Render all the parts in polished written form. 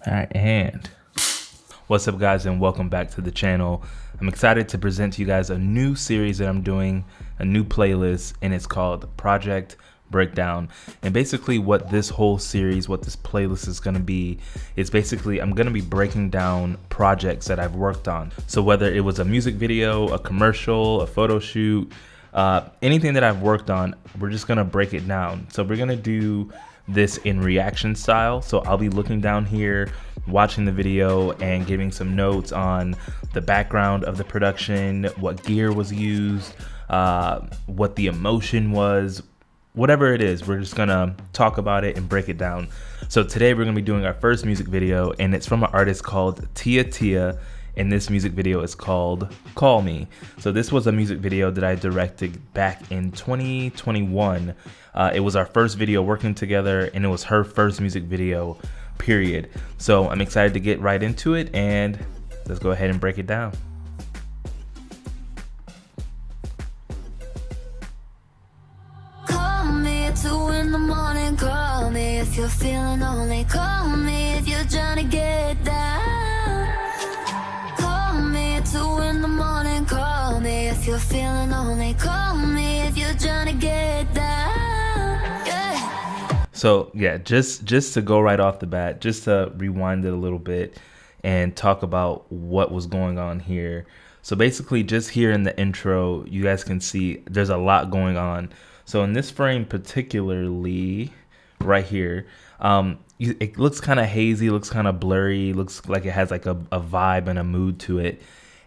All right, and what's up, guys, and welcome back to the channel. I'm excited to present to you guys a new series that I'm doing, a new playlist, and it's called Project Breakdown. And basically what this whole series, what this playlist is going to be, is basically I'm going to be breaking down projects that I've worked on. So whether it was a music video, a commercial, a photo shoot, anything that I've worked on, we're just going to break it down. So we're going to do this in reaction style. So I'll be looking down here, watching the video and giving some notes on the background of the production, what gear was used, what the emotion was, whatever it is. We're just gonna talk about it and break it down. So today we're gonna be doing our first music video, and it's from an artist called Tia Tia, and this music video is called Call Me. So this was a music video that I directed back in 2021. It was our first video working together, and it was her first music video, period. So I'm excited to get right into it, and let's go ahead and break it down. Call me at 2 in the morning, call me if you're feeling lonely, call me if you're trying to get down. Call me at 2 in the morning, call me if you're feeling lonely, call me if you're trying to get down. So yeah, just to go right off the bat, just to rewind it a little bit and talk about what was going on here. So basically, just here in the intro, you guys can see there's a lot going on. So in this frame particularly, right here, it looks kind of hazy, looks kind of blurry, looks like it has like a vibe and a mood to it.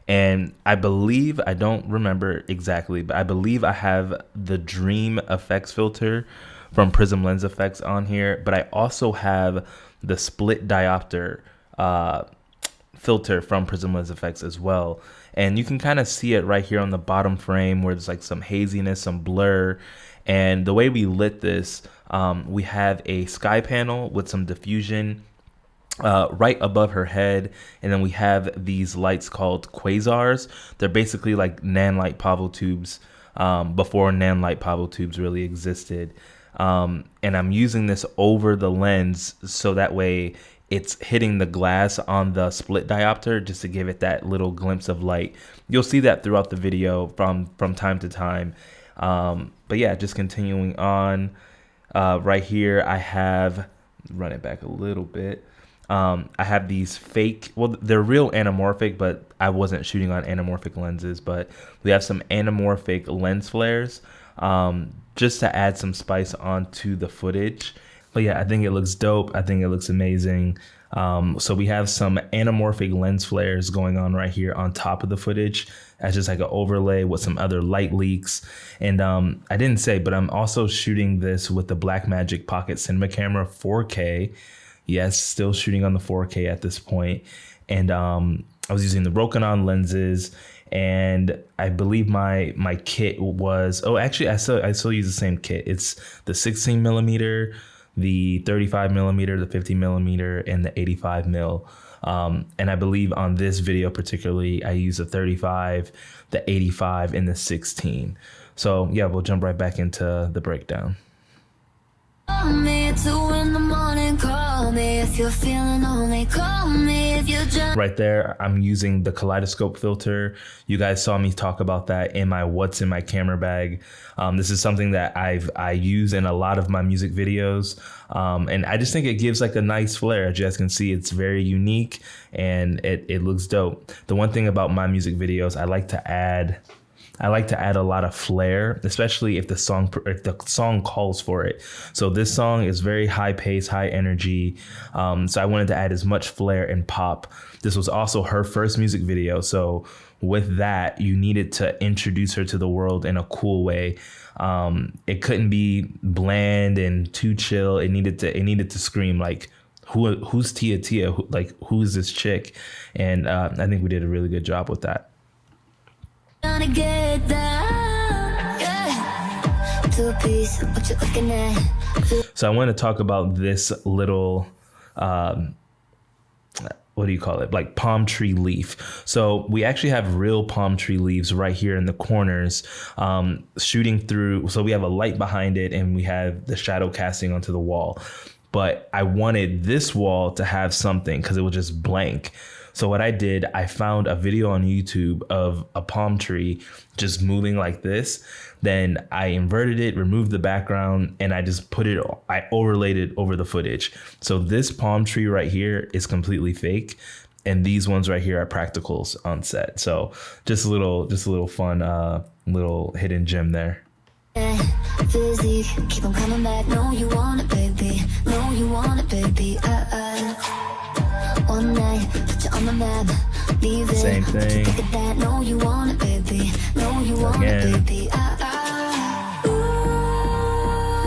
And I believe, I don't remember exactly, but I believe I have the Dream Effects filter from Prism Lens Effects on here, but I also have the split diopter filter from Prism Lens Effects as well. And you can kind of see it right here on the bottom frame where there's like some haziness, some blur. And the way we lit this, we have a sky panel with some diffusion right above her head, and then we have these lights called quasars. They're basically like nanlite Pavo tubes before nanlite Pavo tubes really existed. And I'm using this over the lens so that way it's hitting the glass on the split diopter just to give it that little glimpse of light. You'll see that throughout the video from time to time. But yeah, just continuing on, right here I have, run it back a little bit. I have these fake, well, they're real anamorphic, but I wasn't shooting on anamorphic lenses, but we have some anamorphic lens flares, just to add some spice onto the footage. But yeah, I think it looks dope. I think it looks amazing. So we have some anamorphic lens flares going on right here on top of the footage as just like an overlay with some other light leaks. And I didn't say, but I'm also shooting this with the Blackmagic Pocket Cinema Camera 4K. Yes, still shooting on the 4K at this point. And I was using the Rokinon lenses, and I believe my kit was, oh, actually I still use the same kit. It's the 16 millimeter, the 35 millimeter, the 50 millimeter, and the 85 mil. And I believe on this video particularly, I use the 35, the 85, and the 16. So yeah, we'll jump right back into the breakdown. Call me at 2 in the morning, call me if you're feeling lonely, call me if you're trying. Right there, I'm using the kaleidoscope filter. You guys saw me talk about that in my What's in My Camera Bag. This is something that I use in a lot of my music videos. And I just think it gives like a nice flair. As you guys can see, it's very unique and it looks dope. The one thing about my music videos, I like to add a lot of flair, especially if the song calls for it. So this song is very high pace, high energy. So I wanted to add as much flair and pop. This was also her first music video. So with that, you needed to introduce her to the world in a cool way. It couldn't be bland and too chill. It needed to scream like, who's Tia Tia? Who's this chick? And I think we did a really good job with that. Trying to get down, yeah. 2 piece, what you looking at? So I want to talk about this little, what do you call it? Like palm tree leaf. So we actually have real palm tree leaves right here in the corners, shooting through. So we have a light behind it and we have the shadow casting onto the wall. but I wanted this wall to have something because it was just blank. So what I did, I found a video on YouTube of a palm tree just moving like this. Then I inverted it, removed the background, and I just I overlaid it over the footage. So this palm tree right here is completely fake. And these ones right here are practicals on set. So just a little fun, little hidden gem there. Physique, keep on coming back. No, you want it, baby. No, you want it, baby. One night, put you on the map. Leave it. Same thing. Look at that. No, you want it, baby. No, you want it, baby.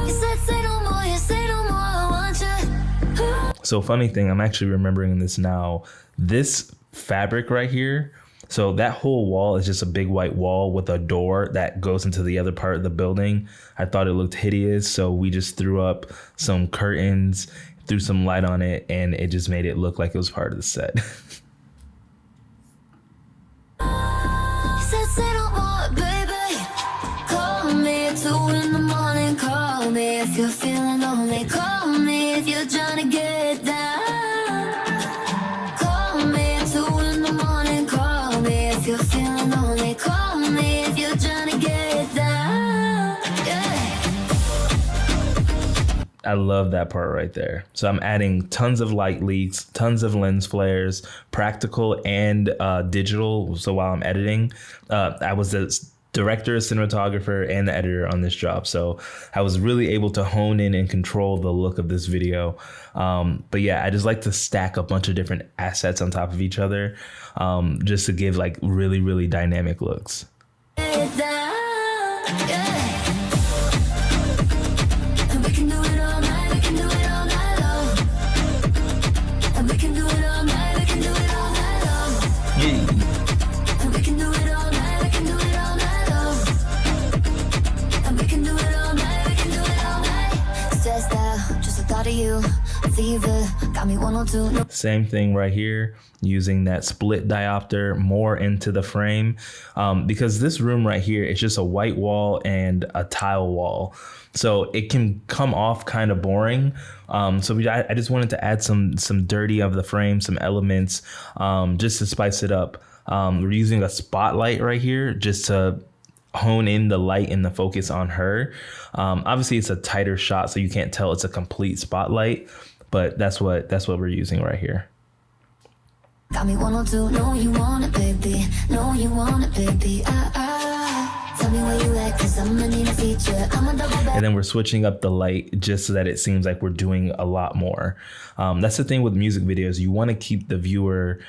You said say no more. You say no more. I want you. So funny thing, I'm actually remembering this now. This fabric right here, so that whole wall is just a big white wall with a door that goes into the other part of the building. I thought it looked hideous, so we just threw up some curtains, threw some light on it, and it just made it look like it was part of the set. You said say no more, baby. Call me at 2 in the morning. Call me if you're feeling lonely. Call me if you're trying to get down. Call me at 2 in the morning. Call me if you're feeling lonely. Call me if you're trying to get down. Yeah. I love that part right there. So I'm adding tons of light leaks, tons of lens flares, practical and digital. So while I'm editing, I was the director, cinematographer, and the editor on this job. So I was really able to hone in and control the look of this video. But yeah, I just like to stack a bunch of different assets on top of each other, just to give like really, really dynamic looks. Get down. Yeah. And we can do it all night. We can do it all night long. And we can do it all night. We can do it all night long. Yeah. And we can do it all night. We can do it all night long. And we can do it all night. We can do it all night. Stressed out, just the thought of you. Fever got me 102. No. Same thing right here, using that split diopter more into the frame, because this room right here is just a white wall and a tile wall. So it can come off kind of boring. I just wanted to add some dirty of the frame, some elements, just to spice it up. We're using a spotlight right here just to hone in the light and the focus on her. Obviously it's a tighter shot, so you can't tell it's a complete spotlight, but that's what we're using right here. Got me 102. No, you want it, baby. No, you want it, baby. Tell me where you at, cause I'm gonna need a feature. I'm a double back. And then we're switching up the light just so that it seems like we're doing a lot more. That's the thing with music videos. You want to keep the viewer,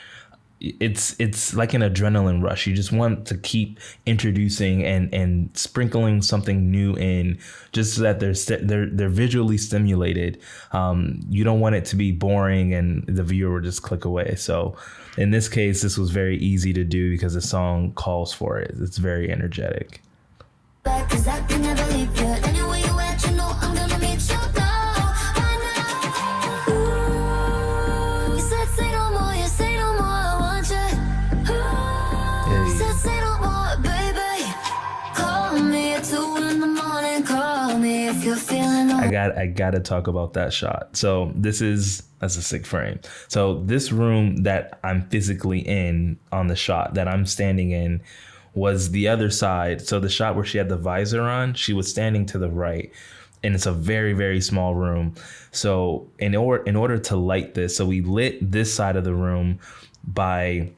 it's like an adrenaline rush. You just want to keep introducing and sprinkling something new in, just so that they're visually stimulated. You don't want it to be boring and the viewer will just click away. So in this case, this was very easy to do because the song calls for it. It's very energetic. Cause I can never leave you. Anywhere you at, you know I'm gonna meet you now. Right now. Ooh, you said say no more, you say no more, I want you. Ooh, you said say no more, baby. Call me at 2 in the morning. Call me if you're feeling low. I gotta talk about that shot. So that's a sick frame. So this room that I'm physically in on the shot that I'm standing in was the other side. So the shot where she had the visor on, she was standing to the right, and it's a very, very small room. So in order to light this, so we lit this side of the room by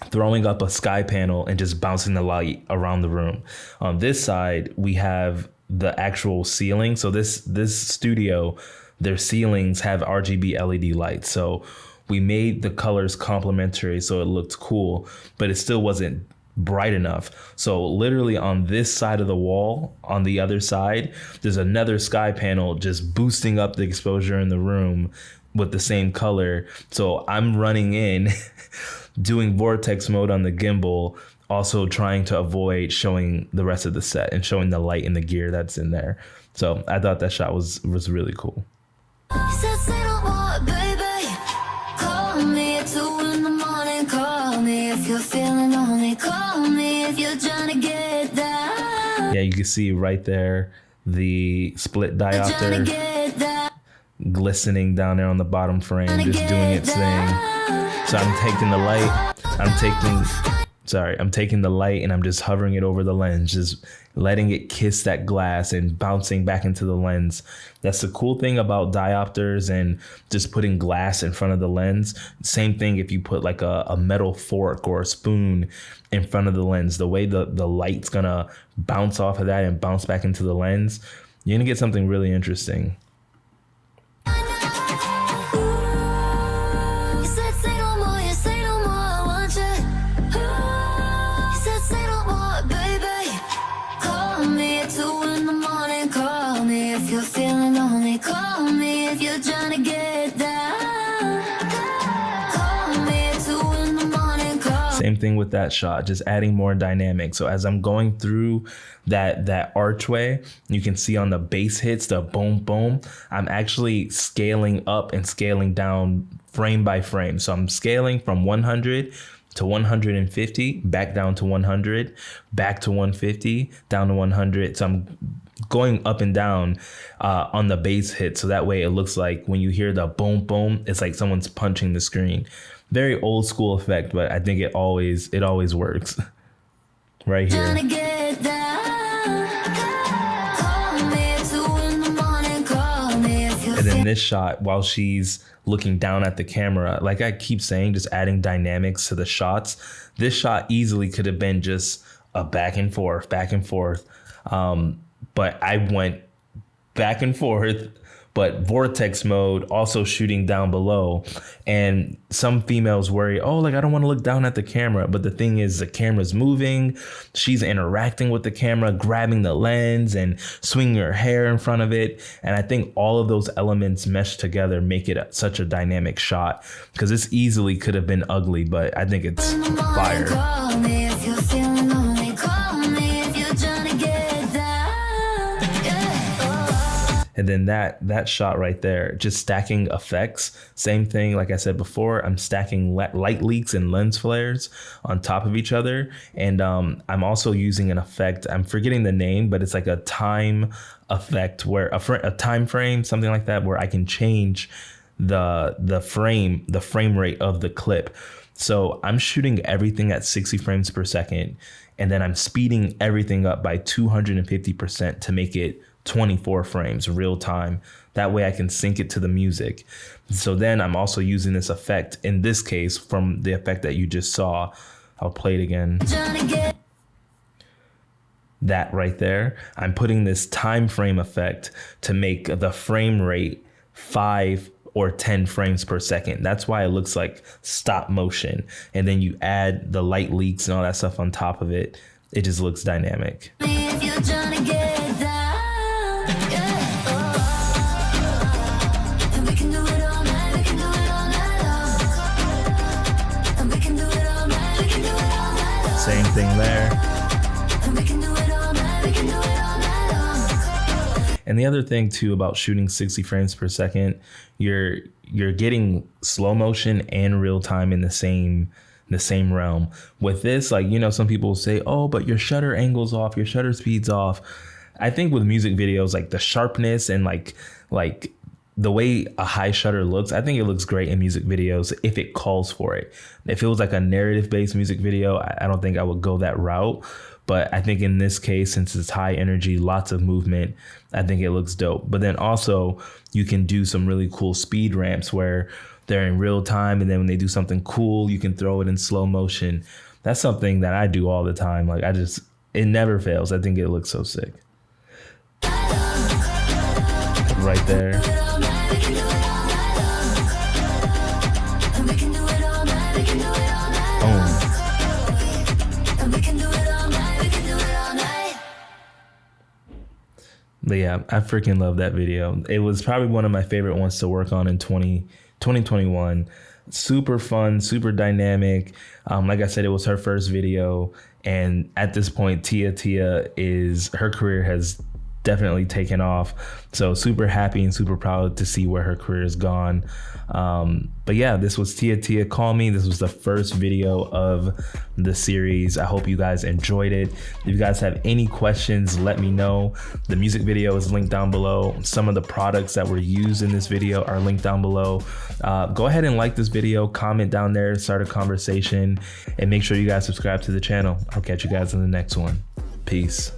throwing up a sky panel and just bouncing the light around the room. On this side, we have the actual ceiling. So this studio, their ceilings have RGB LED lights. So we made the colors complementary so it looked cool, but it still wasn't bright enough. So literally on this side of the wall, on the other side, there's another sky panel just boosting up the exposure in the room with the same color. So I'm running in, doing vortex mode on the gimbal, also trying to avoid showing the rest of the set and showing the light and the gear that's in there. So I thought that shot was really cool. You said say no more, baby. Call me at 2 in the morning. Call me if you're feeling lonely. Call me if you're trying to get down. Yeah, you can see right there the split Trying to diopter. get down. glistening down there on the bottom frame, just doing its thing. So I'm taking the light, I'm taking the light and I'm just hovering it over the lens, just letting it kiss that glass and bouncing back into the lens. That's the cool thing about diopters and just putting glass in front of the lens. Same thing if you put like a metal fork or a spoon in front of the lens, the way the light's gonna bounce off of that and bounce back into the lens, you're gonna get something really interesting. Same thing with that shot, just adding more dynamic. So as I'm going through that archway, you can see on the bass hits, the boom, boom, I'm actually scaling up and scaling down frame by frame. So I'm scaling from 100 to 150, back down to 100, back to 150, down to 100. So I'm going up and down on the bass hit. So that way it looks like when you hear the boom, boom, it's like someone's punching the screen. Very old school effect, but I think it always works. Right here. And then this shot, while she's looking down at the camera, like I keep saying, just adding dynamics to the shots. This shot easily could have been just a back and forth. But I went back and forth, but vortex mode, also shooting down below. And some females worry, oh, like I don't want to look down at the camera. But the thing is, the camera's moving. She's interacting with the camera, grabbing the lens and swinging her hair in front of it. And I think all of those elements meshed together make it such a dynamic shot, because this easily could have been ugly, but I think it's fire. And then that shot right there, just stacking effects. Same thing, like I said before, I'm stacking light leaks and lens flares on top of each other. And I'm also using an effect, I'm forgetting the name, but it's like a time effect where a time frame, something like that, where I can change the frame rate of the clip. So I'm shooting everything at 60 frames per second, and then I'm speeding everything up by 250% to make it 24 frames real time. That way I can sync it to the music. So then I'm also using this effect, in this case from the effect that you just saw. I'll play it again. That right there, I'm putting this time frame effect to make the frame rate 5 or 10 frames per second. That's why it looks like stop motion. And then you add the light leaks and all that stuff on top of it. It just looks dynamic. Same thing there. And the other thing too about shooting 60 frames per second, you're getting slow motion and real time in the same realm. With this, like, you know, some people say, oh, but your shutter angle's off, your shutter speed's off. I think with music videos, like the sharpness and like the way a high shutter looks, I think it looks great in music videos if it calls for it. If it was like a narrative-based music video, I don't think I would go that route. But I think in this case, since it's high energy, lots of movement, I think it looks dope. But then also you can do some really cool speed ramps where they're in real time, and then when they do something cool, you can throw it in slow motion. That's something that I do all the time. Like it never fails. I think it looks so sick. Right there. But yeah, I freaking love that video. It was probably one of my favorite ones to work on in 2021. Super fun, super dynamic. Like I said, it was her first video. And at this point, Tia her career has definitely taken off. So super happy and super proud to see where her career has gone. But yeah, this was Tia Call Me. This was the first video of the series. I hope you guys enjoyed it. If you guys have any questions, let me know. The music video is linked down below. Some of the products that were used in this video are linked down below. Go ahead and like this video, comment down there, start a conversation, and make sure you guys subscribe to the channel. I'll catch you guys in the next one. Peace.